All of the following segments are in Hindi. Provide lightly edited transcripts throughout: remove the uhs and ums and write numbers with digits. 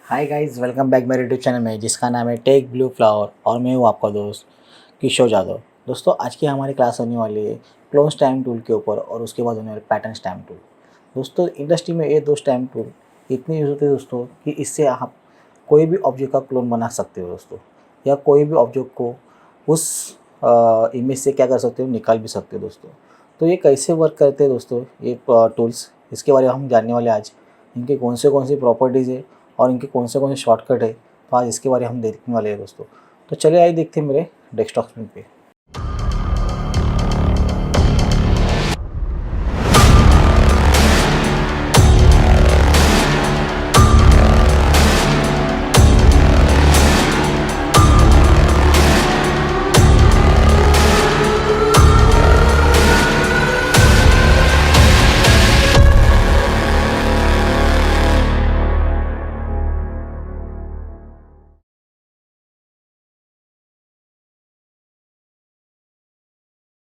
हाय गाइस, वेलकम बैक मेरे यूट्यूब चैनल में जिसका नाम है टेक ब्लू फ्लावर और मैं हूँ आपका दोस्त किशोर यादव। दोस्तों, आज की हमारी क्लास होने वाली है क्लोन स्टैम्प टूल के ऊपर और उसके बाद होने वाले पैटर्न स्टैम्प टूल। दोस्तों, इंडस्ट्री में ये दो स्टैम्प टूल इतने यूज होते हैं दोस्तों कि इससे आप कोई भी ऑब्जेक्ट का क्लोन बना सकते हो दोस्तों, या कोई भी ऑब्जेक्ट को उस इमेज से क्या कर सकते हो, निकाल भी सकते हो दोस्तों। तो ये कैसे वर्क करते हैं दोस्तों ये टूल्स, इसके बारे में हम जानने वाले आज। इनके कौन सी प्रॉपर्टीज़ है और इनके कौन से शॉर्टकट है, तो आज इसके बारे में हम देखने वाले हैं दोस्तों। तो चलिए आइए देखते हैं मेरे डेस्कटॉप स्क्रीन पे।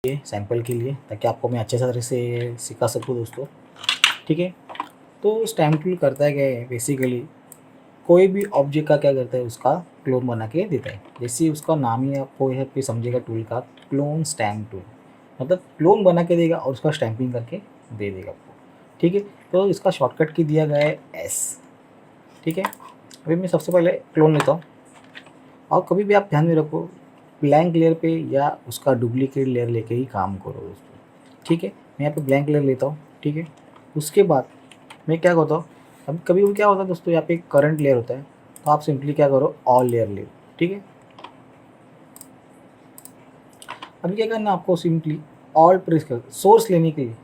ये सैंपल के लिए, ताकि आपको मैं अच्छे तरह से सिखा सकूँ दोस्तों। ठीक है, तो स्टैम्प टूल करता है क्या है, बेसिकली कोई भी ऑब्जेक्ट का क्या करता है, उसका क्लोन बना के देता है। जैसे उसका नाम ही आपको है पे समझेगा टूल का, क्लोन स्टैम्प टूल। मतलब क्लोन बना के देगा और उसका स्टैम्पिंग करके दे देगा आपको। ठीक है, तो इसका शॉर्टकट की दिया गया है एस। ठीक है, अभी मैं सबसे पहले क्लोन लेता हूँ। और कभी भी आप ध्यान में रखो, ब्लैंक लेयर पे या उसका डुप्लीकेट लेयर लेके ही काम करो दोस्तों। ठीक है, मैं यहाँ पे ब्लैंक लेयर लेता हूँ। ठीक है, उसके बाद मैं क्या करता हूँ, अब कभी भी क्या होता है दोस्तों, यहाँ पे करंट लेयर होता है, तो आप सिंपली क्या करो, ऑल लेयर ले। ठीक है, अभी क्या करना है आपको, सिंपली ऑल प्रेस कर सोर्स लेने के लिए,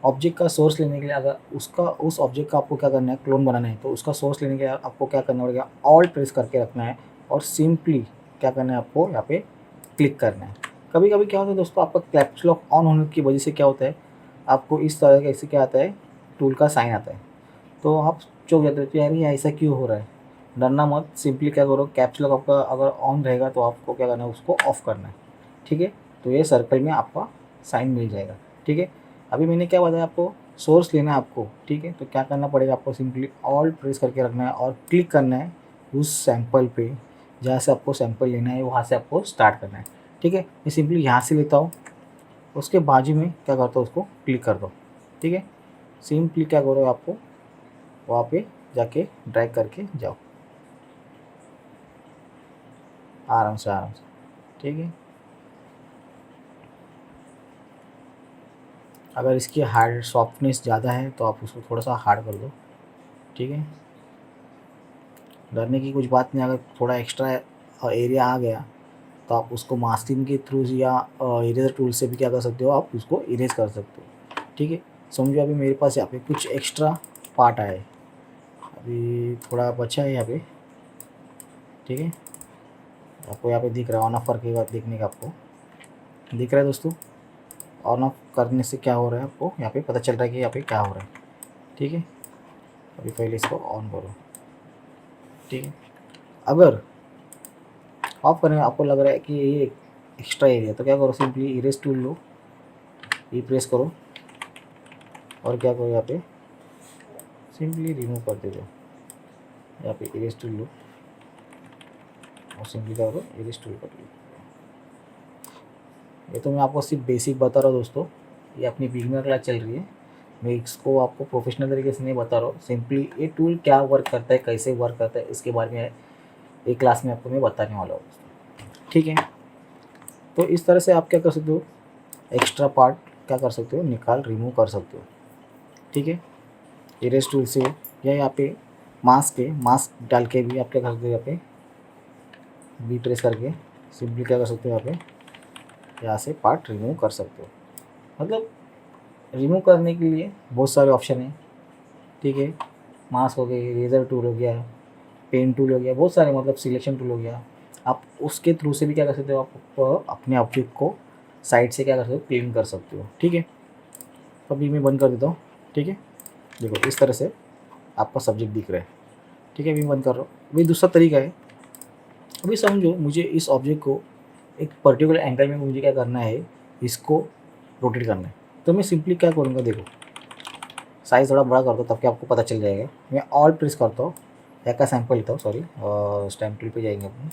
ऑब्जेक्ट का सोर्स लेने के लिए, अगर उसका उस ऑब्जेक्ट का आपको क्या करना है, क्लोन बनाना है, तो उसका सोर्स लेने के लिए आपको क्या करना पड़ेगा, ऑल प्रेस करके रखना है और सिंपली क्या करना है, आपको यहाँ पे क्लिक करना है। कभी कभी क्या होता है दोस्तों, आपका कैप्स लॉक ऑन होने की वजह से क्या होता है, आपको इस तरह का ऐसे क्या आता है, टूल का साइन आता है, तो आप चौंक जाते हो कि यार ये ऐसा क्यों हो रहा है। डरना मत, सिंपली क्या करो, कैप्स लॉक आपका अगर ऑन रहेगा तो आपको क्या करना है, उसको ऑफ करना है। ठीक है, तो ये सर्कल में आपका साइन मिल जाएगा। ठीक है, अभी मैंने क्या बताया आपको, सोर्स लेना है आपको। ठीक है, तो क्या करना पड़ेगा आपको, सिंपली ऑल प्रेस करके रखना है और क्लिक करना है उस सैंपल पे, जहाँ से आपको सैंपल लेना है वहाँ से आपको स्टार्ट करना है। ठीक है, मैं सिंपली यहाँ से लेता हूँ, उसके बाजू में क्या करता हूँ, उसको क्लिक कर दो। ठीक है, सिंपली क्या करो, आपको वहाँ पे जाके ड्रैग करके जाओ आराम से आराम से। ठीक है, अगर इसकी हार्ड सॉफ्टनेस ज़्यादा है तो आप उसको थोड़ा सा हार्ड कर दो। ठीक है, डरने की कुछ बात नहीं, अगर थोड़ा एक्स्ट्रा एरिया आ गया तो आप उसको मास्किंग के थ्रू या इरेजर टूल से भी क्या कर सकते हो, आप उसको इरेज कर सकते हो। ठीक है, समझो अभी मेरे पास यहाँ पे कुछ एक्स्ट्रा पार्ट आया है, अभी थोड़ा बचा है यहाँ पे। ठीक है, आपको यहाँ पे दिख रहा है, ऑन ऑफ करके बाद देखने का आपको दिख रहा है दोस्तों। ऑन ऑफ करने से क्या हो रहा है, आपको यहाँ पे पता चल रहा है कि यहाँ पे क्या हो रहा है। ठीक है, अभी पहले इसको ऑन करो। ठीक है, अगर ऑफ करने में आपको लग रहा है कि ये एक्स्ट्रा एरिया, तो क्या करो, सिंपली इरेज टूल लो, ई प्रेस करो और क्या करो, यहाँ पे सिंपली रिमूव कर दे दो। यहाँ पे इरेज टूल लो और सिंपली क्या करो, इरेज टूल कर लो। ये तो मैं आपको सिर्फ बेसिक बता रहा हूँ दोस्तों, ये अपनी बिगिनर क्लास चल रही है, मैं इसको आपको प्रोफेशनल तरीके से नहीं बता रहा हूँ। सिंपली ये टूल क्या वर्क करता है, कैसे वर्क करता है, इसके बारे में एक क्लास में आपको मैं बताने वाला हूँ। ठीक है, तो इस तरह से आप क्या कर सकते हो, एक्स्ट्रा पार्ट क्या कर सकते हो, निकाल रिमूव कर सकते हो। ठीक है, इरेज टूल से, या यहाँ पे मास्क है, मास्क डाल के भी आप क्या कर सकते हो, यहाँ पे बी प्रेस करके सिंपली क्या कर सकते हो, यहाँ पे यहाँ से पार्ट रिमूव कर सकते हो। मतलब रिमूव करने के लिए बहुत सारे ऑप्शन हैं। ठीक है, मास्क हो गया, इरेजर टूल हो गया, पेन टूल हो गया, बहुत सारे, मतलब सिलेक्शन टूल हो गया। आप उसके थ्रू से भी क्या कर सकते हो, आप अपने ऑब्जेक्ट को साइड से क्या कर सकते हो, क्लीन कर सकते हो। ठीक है, तो अभी मैं बंद कर देता हूँ। ठीक है, देखो इस तरह से आपका सब्जेक्ट दिख रहा है। ठीक है, अभी मैं बंद कर रहा हूँ। अभी दूसरा तरीका है, अभी समझो मुझे इस ऑब्जेक्ट को एक पर्टिकुलर एंगल में मुझे क्या करना है, इसको रोटेट करना है। तो मैं सिंपली क्या करूँगा, देखो साइज़ थोड़ा बड़ा कर दो तब कि आपको पता चल जाएगा। मैं ऑल प्रेस करता हूँ, एक का सैंपल लेता हूँ, सॉरी स्टैम्प टूल पे जाएंगे अपन,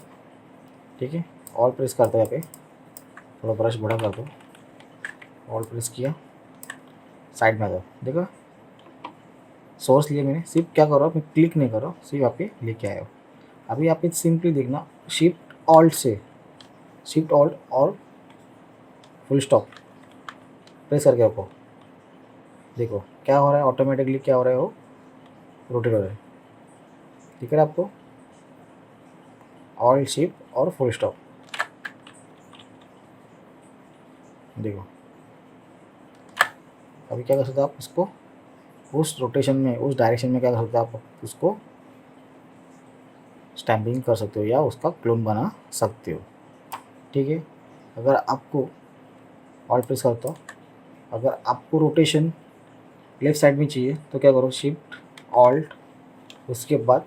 ठीक है। ऑल प्रेस करता हूँ, यहाँ पे थोड़ा ब्रश बड़ा कर दो, ऑल प्रेस किया, साइड में आ जाओ, देखो सोर्स लिए मैंने, सिर्फ क्या करो मैं क्लिक नहीं करो, सिर्फ यहाँ पे लेके आया हो। अभी यहाँ पे सिंपली देखना, शिफ्ट ऑल्ट से, शिफ्ट ऑल्ट और फुल स्टॉप प्रेस करके रखो, देखो क्या हो रहा है, ऑटोमेटिकली क्या हो रहा है, वो रोटेट हो रहा है, दिख रहा है आपको, ऑल्ट शिफ्ट और फुल स्टॉप, देखो। अभी क्या कर सकते हो आप, इसको उस रोटेशन में, उस डायरेक्शन में क्या कर सकते हो आप, उसको स्टैम्पिंग कर सकते हो या उसका क्लोन बना सकते हो, ठीक है। अगर आपको ऑल्ट प्रेस करता हो, अगर आपको रोटेशन लेफ्ट साइड में चाहिए तो क्या करो, शिफ्ट ऑल्ट उसके बाद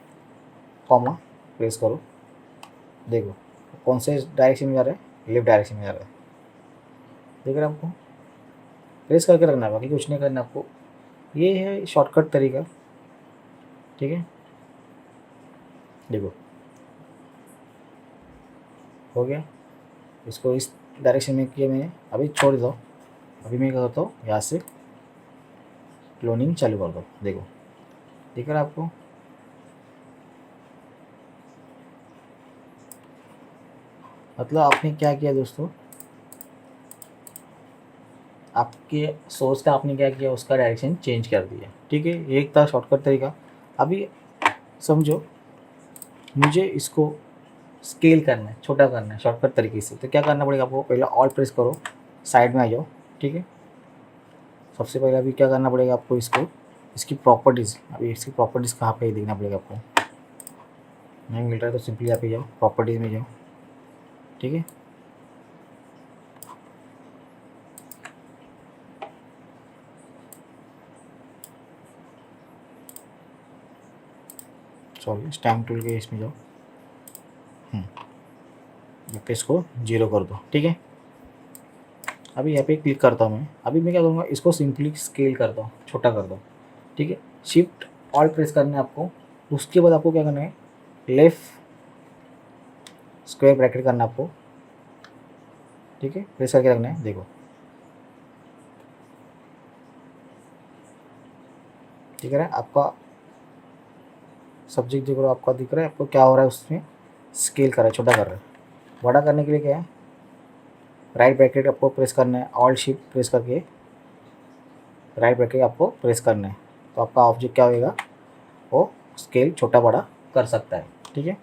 कॉमा प्रेस करो, देखो कौन से डायरेक्शन में जा रहा है, लेफ्ट डायरेक्शन में जा रहा है, देख रहे हैं आपको, प्रेस करके रखना है, बाकी कुछ नहीं करना आपको, ये है शॉर्टकट तरीका, ठीक है। देखो हो गया, इसको इस डायरेक्शन में किया मैंने, अभी छोड़ दो, अभी मैं क्या करता हूँ, यहाँ से क्लोनिंग चालू कर दो, देखो दिख रहा है आपको। मतलब आपने क्या किया दोस्तों, आपके सोर्स का आपने क्या किया, उसका डायरेक्शन चेंज कर दिया, ठीक है। ये एक था शॉर्टकट तरीका। अभी समझो मुझे इसको स्केल करना है, छोटा करना है शॉर्टकट तरीके से, तो क्या करना पड़ेगा आपको, पहले ऑल प्रेस करो, साइड में आ जाओ, ठीक है। सबसे पहले अभी क्या करना पड़ेगा आपको, इसको इसकी प्रॉपर्टीज़, अभी इसकी प्रॉपर्टीज़ कहाँ पे देखना पड़ेगा आपको, नहीं मिल रहा है तो सिंपली यहाँ पे जाओ, प्रॉपर्टीज़ में जाओ, ठीक है। सॉरी स्टैम्प टूल के इसमें जाओ, यहाँ पे इसको 0 कर दो, ठीक है। अभी यहाँ पे क्लिक करता हूँ मैं, अभी मैं क्या करूँगा, इसको सिंपली स्केल करता हूँ, छोटा कर दो, ठीक है। शिफ्ट ऑल प्रेस करना है आपको, उसके बाद आपको क्या करना है, लेफ्ट स्क्वायर ब्रैकेट करना है आपको, ठीक है, प्रेस करके रखना है, देखो दिख रहा है आपका सब्जेक्ट, देखो आपका दिख रहा है आपको क्या हो रहा है, उसमें स्केल कर रहा है, छोटा कर रहा है। बड़ा करने के लिए क्या है, राइट ब्रैकेट आपको प्रेस करना है, ऑल शिफ्ट प्रेस करके राइट ब्रैकेट आपको प्रेस करना है, तो आपका ऑब्जेक्ट क्या होएगा, वो स्केल छोटा बड़ा कर सकता है, ठीक है।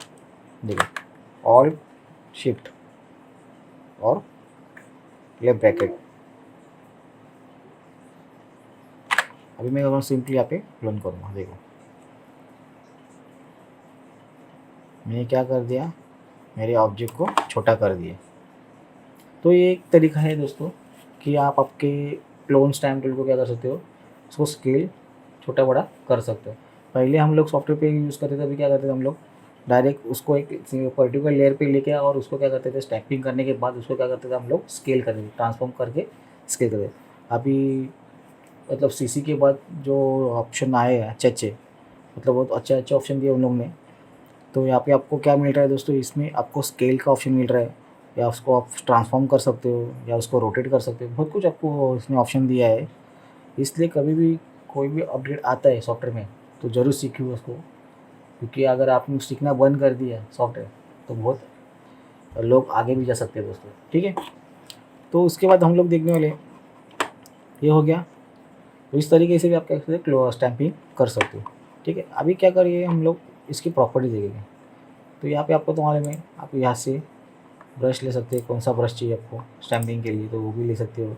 देखो ऑल शिफ्ट और लेफ्ट ब्रैकेट, अभी मैं सिंपली यहाँ पे क्लोन करूँगा, देखो मैंने क्या कर दिया, मेरे ऑब्जेक्ट को छोटा कर दिया। तो ये एक तरीका है दोस्तों कि आप आपके क्लोन स्टैम्प टूल को क्या कर सकते हो, उसको स्केल छोटा बड़ा कर सकते हो। पहले हम लोग सॉफ्टवेयर पे यूज़ करते थे, अभी क्या करते थे हम लोग, डायरेक्ट उसको एक पर्टिकुलर लेयर पे लेके और उसको क्या करते थे, स्टैम्पिंग करने के बाद उसको क्या करते थे हम लोग, स्केल करते थे, ट्रांसफॉर्म करके स्केल करते थे। अभी मतलब सीसी के बाद जो ऑप्शन आए हैं अच्छे अच्छे, मतलब बहुत अच्छे अच्छे ऑप्शन दिए उन लोग ने, तो यहाँ पे आपको क्या मिल रहा है दोस्तों, इसमें आपको स्केल का ऑप्शन मिल रहा है, या उसको आप ट्रांसफॉर्म कर सकते हो या उसको रोटेट कर सकते हो, बहुत कुछ आपको इसने ऑप्शन दिया है। इसलिए कभी भी कोई भी अपडेट आता है सॉफ्टवेयर में तो ज़रूर सीखिए उसको, क्योंकि अगर आपने सीखना बंद कर दिया सॉफ्टवेयर तो बहुत लोग आगे भी जा सकते हैं दोस्तों, ठीक है। तो उसके बाद हम लोग देखने वाले, ये हो गया। तो इस तरीके से भी आप क्या कर सकते हो, स्टैम्पिंग कर सकते हो, ठीक है। अभी क्या करिए, हम लोग इसकी प्रॉपर्टी देखेंगे। तो यहाँ पे आपको तो मालूम है, आप यहाँ से ब्रश ले सकते हैं, कौन सा ब्रश चाहिए आपको स्टैम्पिंग के लिए तो वो भी ले सकते हो,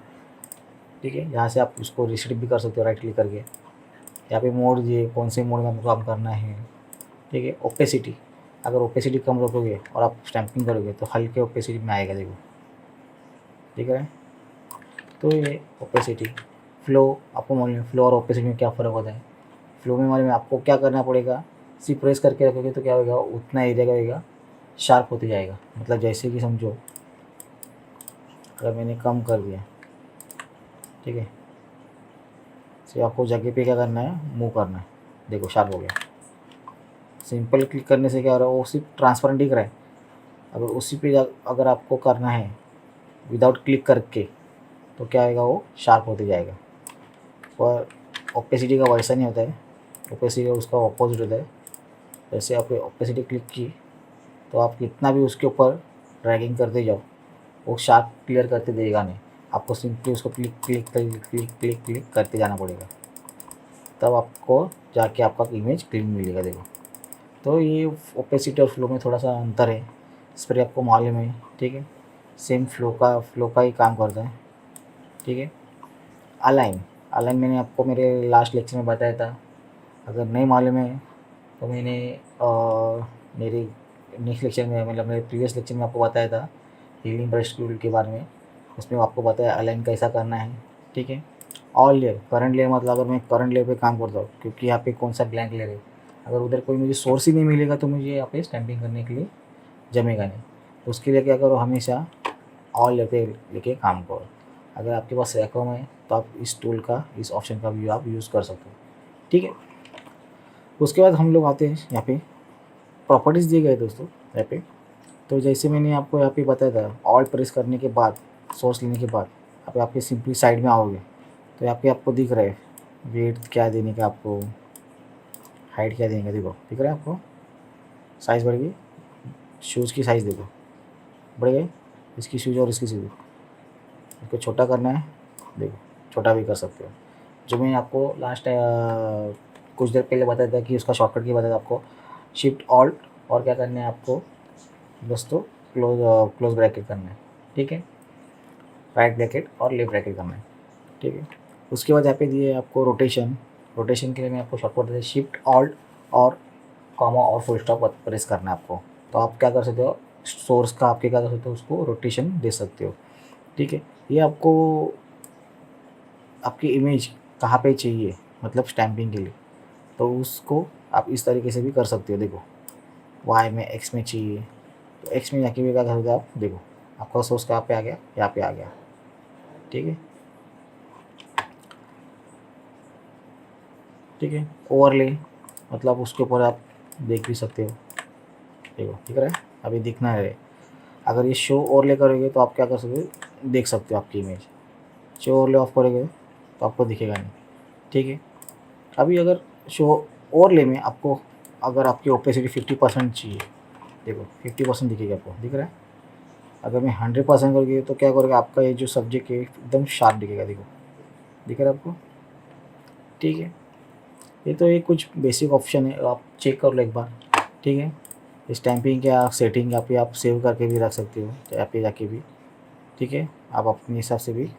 ठीक है। यहाँ से आप उसको रिस्ट्रिक्ट भी कर सकते हो राइट क्लिक करके, यहाँ पे मोड दिए, कौन से मोड में आपको काम करना है, ठीक है। ओपेसिटी, अगर ओपेसिटी कम रखोगे और आप स्टैम्पिंग करोगे तो हल्के ओपेसिटी में आएगा, देखो ठीक है। तो ये ओपेसिटी, फ्लो, आपको मालूम है फ्लो और ओपेसिटी में क्या फ़र्क होता है। फ्लो में मालूम है आपको क्या करना पड़ेगा, सिर्फ प्रेस करके रखोगे तो क्या होगा, उतना एरिया का होगा शार्प होते जाएगा। मतलब जैसे कि समझो अगर मैंने कम कर दिया, ठीक है, से आपको जगह पे क्या करना है, मूव करना है। देखो शार्प हो गया। सिंपल क्लिक करने से क्या हो रहा है, वो सिर्फ ट्रांसपेरेंट दिख रहा है। अगर उसी पे अगर आपको करना है विदाउट क्लिक करके तो क्या आएगा, वो शार्प होते जाएगा। पर ओपेसिटी का वैसा नहीं होता है, ओपेसिटी का उसका ऑपोजिट होता है। जैसे आपने ओपेसिटी क्लिक की तो आप कितना भी उसके ऊपर ड्रैगिंग करते जाओ वो शार्प क्लियर करते देगा नहीं। आपको सिंपली उसको click click click click click click करते जाना पड़ेगा, तब आपको जाके आपका इमेज क्लीन मिलेगा। देखो तो ये ओपेसिटी और फ्लो में थोड़ा सा अंतर है, इस पर आपको मालूम है। ठीक है, सेम फ्लो का ही काम करता है। ठीक है, अलाइन अलाइन मैंने आपको मेरे लास्ट लेक्चर में बताया था। अगर नहीं मालूम है तो मैंने मेरे नेक्स्ट लेक्चर में, मतलब मेरे प्रीवियस लेक्चर में आपको बताया था हीलिंग ब्रश टूल के बारे में। उसमें आपको बताया अलाइन कैसा करना है। ठीक है, ऑल लेयर, करंट लेयर, मतलब अगर मैं करंट लेयर पे काम करता हूँ, क्योंकि यहाँ पे कौन सा ब्लैंक लेयर है, अगर उधर कोई मुझे सोर्स ही नहीं मिलेगा तो मुझे यहाँ पे स्टैंपिंग करने के लिए जमेगा नहीं। तो उसके लिए क्या करो, हमेशा ऑल लेयर पे लेके काम करो। अगर आपके पास रैकॉम है तो आप इस टूल का, इस ऑप्शन का भी आप यूज़ कर सकते हो। ठीक है, उसके बाद हम लोग आते हैं यहाँ पे प्रॉपर्टीज़ दिए गए दोस्तों यहाँ पे। तो जैसे मैंने आपको यहाँ पे बताया था, ऑल प्रेस करने के बाद, सोर्स लेने के बाद आप यहाँ पे सिंपली साइड में आओगे तो यहाँ पे आपको दिख रहा है वेट क्या देने का, आपको हाइट क्या देने का। देखो दिख रहा है आपको, साइज़ बढ़ गई, शूज़ की साइज़ देखो बढ़ गई, इसकी शूज़ और इसकी शूज़। इसको छोटा करना है, देखो छोटा भी कर सकते हो। जो मैंने आपको लास्ट कुछ देर पहले बताया था कि उसका शॉर्टकट की बताया था आपको, शिफ्ट ऑल्ट और क्या करना है आपको दोस्तों, क्लोज ब्रैकेट करना है। ठीक है, राइट ब्रैकेट और लेफ्ट ब्रैकेट करना है। ठीक है, उसके बाद यहाँ पे दिए आपको रोटेशन। रोटेशन के लिए मैं आपको शॉर्टकट देता हूँ, शिफ्ट ऑल्ट और कॉमा और फुल स्टॉप प्रेस करना है आपको। तो आप क्या कर सकते हो, सोर्स का आपके क्या कर सकते हो, उसको रोटेशन दे सकते हो। ठीक है, ये आपको आपकी इमेज कहाँ पे चाहिए, मतलब स्टैंपिंग के लिए, तो उसको आप इस तरीके से भी कर सकते हो। देखो वाई में, एक्स में चाहिए तो एक्स में जाके भी क्या कर सकते हो आप। देखो आपका सोर्स कहाँ पे आ गया, यहाँ पे आ गया। ठीक है, ठीक है, ओवरले मतलब उसके ऊपर आप देख भी सकते हो। देखो दिख रहा है, अभी दिखना है। अगर ये शो ओवरले करोगे तो आप क्या कर सकते हो, देख सकते हो आपकी इमेज। शो ओवरले ऑफ करोगे तो आपको दिखेगा नहीं। ठीक है, अभी अगर शो ओवरले में आपको, अगर आपकी ओपेसिटी 50% चाहिए, देखो 50% दिखेगा आपको, दिख रहा है। अगर मैं 100% करोगे तो क्या करोगे, आपका ये जो सब्जेक्ट है एकदम शार्प दिखेगा। देखो दिख रहा है आपको। ठीक है, ये तो ये कुछ बेसिक ऑप्शन है, आप चेक कर लो एक बार। ठीक है, स्टैंपिंग क्या सेटिंग यहाँ पे आप सेव करके भी रख सकते हो, यहाँ पे जाके भी। ठीक है, आप अपने हिसाब से भी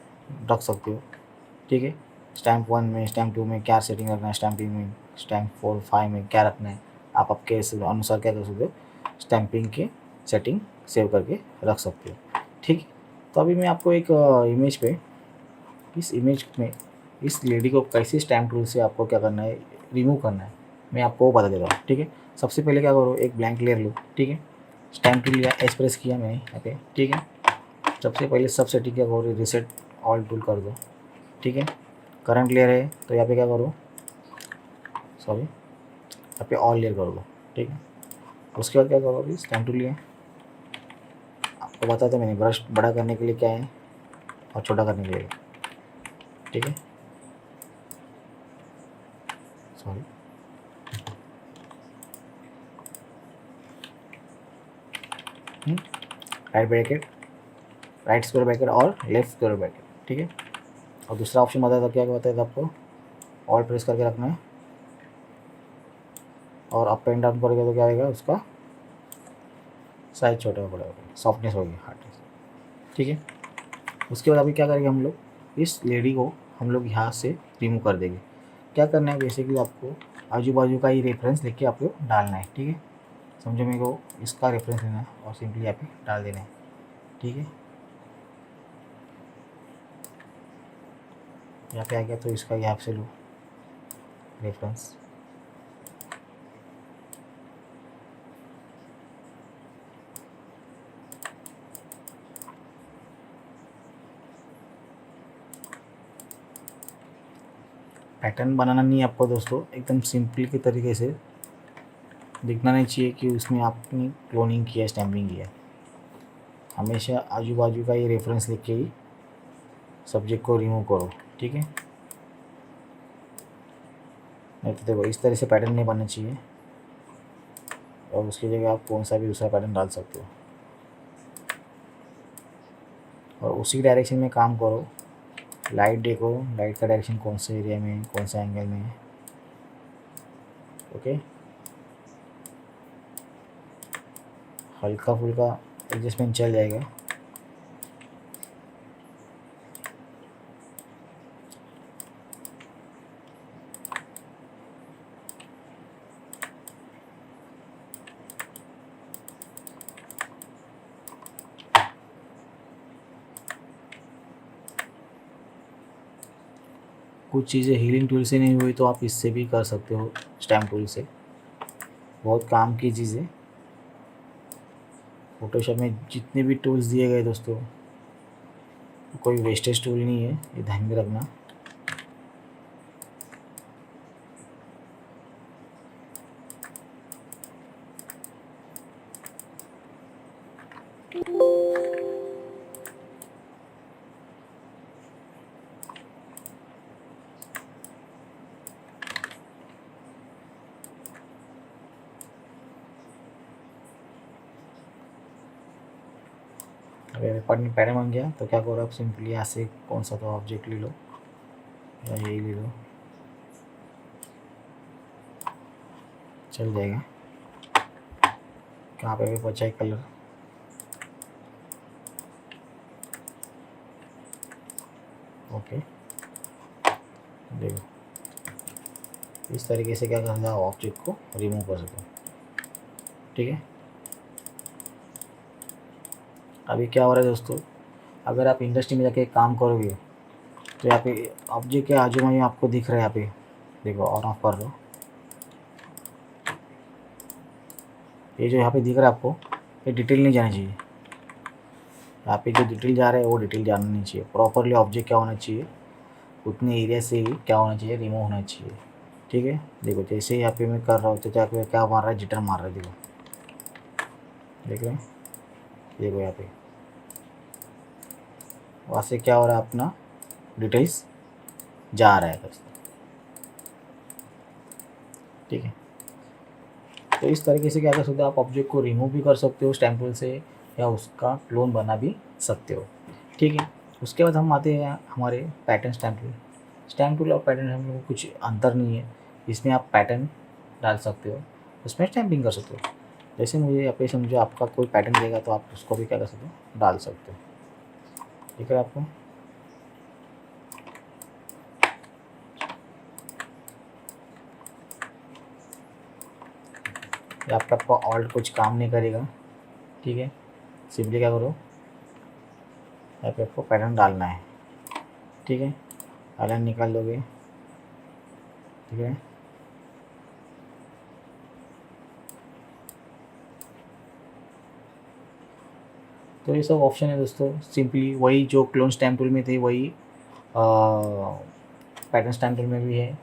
रख सकते हो। ठीक है, स्टैम्प 1 में, स्टैम्प 2 में क्या सेटिंग रखना है, स्टैंपिंग में, स्टैम्प 4 5 में क्या रखना है, आप आपके अनुसार क्या कर सकते हो, स्टैंपिंग के सेटिंग सेव करके रख सकते हो। ठीक है, तो अभी मैं आपको एक इमेज पे, इस इमेज में इस लेडी को कैसे स्टैम्प टूल से आपको क्या करना है, रिमूव करना है, मैं आपको वो बता देता हूँ। ठीक है, सबसे पहले क्या करो, एक ब्लैंक लेयर लो। ठीक है, स्टैम्प टूल लिया, एक्सप्रेस किया मैंने यहाँ पे। ठीक है, सबसे पहले सब सेटिंग क्या करो, रिसेट ऑल टूल कर दो। ठीक है, करंट लेयर है तो यहाँ पे क्या करो, सॉरी यहाँ पे ऑल लेयर कर दो। ठीक है, उसके बाद क्या करो, अभी स्टैम्प टूल लिया, आपको बताया था मैंने ब्रश बड़ा करने के लिए क्या है और छोटा करने के लिए। ठीक है, sorry right bracket, right square bracket और लेफ्ट स्क्वायर ब्रैकेट। ठीक है, और दूसरा ऑप्शन बताया था, क्या बताया था आपको, ऑल प्रेस करके रखना है और अप एंड डाउन करोगे तो क्या आएगा, उसका साइज छोटा हो पड़ेगा, सॉफ्टनेस होगी, हार्डनेस। ठीक है, उसके बाद अभी क्या करेंगे हम लोग, इस लेडी को हम लोग यहाँ से रिमूव कर देंगे। क्या करना है, बेसिकली आपको आजू बाजू का ही रेफरेंस लेके आपको डालना है। ठीक है, समझो मेरे को इसका रेफरेंस लेना है और सिंपली यहाँ पे डाल देना है। ठीक है, यहाँ पे आ गया तो इसका यहाँ से लो रेफरेंस। पैटर्न बनाना नहीं है आपको दोस्तों, एकदम सिंपल के तरीके से दिखना नहीं चाहिए कि उसमें आपने क्लोनिंग किया, स्टैम्पिंग किया। हमेशा आजू बाजू का ये रेफरेंस लिख के ही सब्जेक्ट को रिमूव करो, ठीक है। नहीं तो देखो इस तरह से पैटर्न नहीं बनना चाहिए, और उसकी जगह आप कौन सा भी दूसरा पैटर्न डाल सकते हो और उसी डायरेक्शन में काम करो। लाइट देखो, लाइट का डायरेक्शन कौन से एरिया में है, कौन सा एंगल में है, ओके। हल्का फुल्का एडजस्टमेंट चल जाएगा। कुछ चीज़ें हीलिंग टूल से नहीं हुई तो आप इससे भी कर सकते हो, स्टैम्प टूल से, बहुत काम की चीज़ें। फोटोशॉप में जितने भी टूल्स दिए गए दोस्तों, कोई वेस्टेज टूल नहीं है, ये ध्यान में रखना। अगर पैटर्न बन गया तो क्या करो आप, सिंपली यहाँ से कौन सा तो ऑब्जेक्ट ले लो या यही ले लो, चल जाएगा। कहाँ पे भी बचा है कलर, ओके। देखो इस तरीके से क्या करना है, ऑब्जेक्ट को रिमूव कर सको, ठीक है। अभी क्या हो रहा है दोस्तों, अगर आप इंडस्ट्री में जाके काम करोगे तो यहाँ पे ऑब्जेक्ट के आजू बाजू आपको दिख रहा है, यहाँ पे देखो ऑन ऑफ कर लो, ये जो यहाँ पे दिख रहा है आपको, ये डिटेल नहीं जाना चाहिए। यहाँ पे जो डिटेल जा रहा है वो डिटेल जाना नहीं चाहिए। प्रॉपरली ऑब्जेक्ट क्या होना चाहिए, उतने एरिया से ही क्या होना चाहिए, रिमूव होना चाहिए, ठीक है। देखो जैसे यहाँ पे मैं कर रहा हूँ तो क्या मार रहा है, जिटर मार रहा है, देखो देख रहे हैं, देखो यहाँ पे वहाँ से क्या हो रहा है, अपना डिटेल्स जा रहा है दोस्तों, ठीक है। तो इस तरीके से क्या कर सकते हो, आप ऑब्जेक्ट को रिमूव भी कर सकते हो स्टैम्प टूल से, या उसका क्लोन बना भी सकते हो, ठीक है। उसके बाद हम आते हैं हमारे pattern stamp tool. Stamp tool और पैटर्न स्टैम्प टूल में कुछ अंतर नहीं है, इसमें आप पैटर्न डाल सकते हो, उसमें स्टैम्पिंग कर सकते हो। जैसे मुझे यहाँ पे समझो आपका कोई पैटर्न देगा तो आप उसको भी क्या कर सकते हो, डाल सकते हो, ठीक है। आपको आपका ऑल्ट कुछ काम नहीं करेगा, ठीक है। सिंपली क्या करो, यहाँ पे आपको पैटर्न डालना है, ठीक है। पैटर्न निकाल दोगे, ठीक है। तो ये सब ऑप्शन है दोस्तों, सिंपली वही जो क्लोन स्टैम्प टूल में थे वही पैटर्न स्टैम्प टूल में भी है,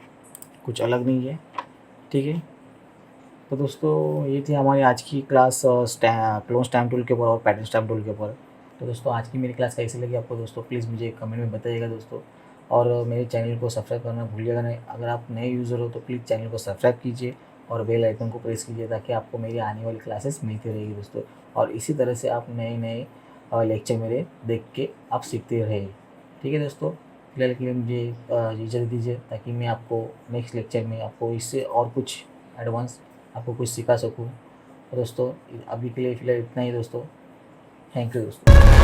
कुछ अलग नहीं है, ठीक है। तो दोस्तों ये थी हमारी आज की क्लास क्लोन स्टैम्प टूल के ऊपर और पैटर्न स्टैम्प टूल के ऊपर। तो दोस्तों आज की मेरी क्लास कैसी लगी आपको दोस्तों, प्लीज़ मुझे कमेंट में बताइएगा दोस्तों। और मेरे चैनल को सब्सक्राइब करना भूलिएगा नहीं। अगर आप नए यूज़र हो तो प्लीज़ चैनल को सब्सक्राइब कीजिए और बेल आइकन को प्रेस कीजिए, ताकि आपको मेरी आने वाली क्लासेस मिलती रहेगी दोस्तों। और इसी तरह से आप नए नए लेक्चर मेरे देख के आप सीखते रहे, ठीक है दोस्तों। फिलहाल के लिए मुझे इजाज़त दीजिए, ताकि मैं आपको नेक्स्ट लेक्चर में आपको इससे और कुछ एडवांस आपको कुछ सिखा सकूँ। तो दोस्तों अभी के लिए फ़िलहाल इतना ही दोस्तों, थैंक यू दोस्तों।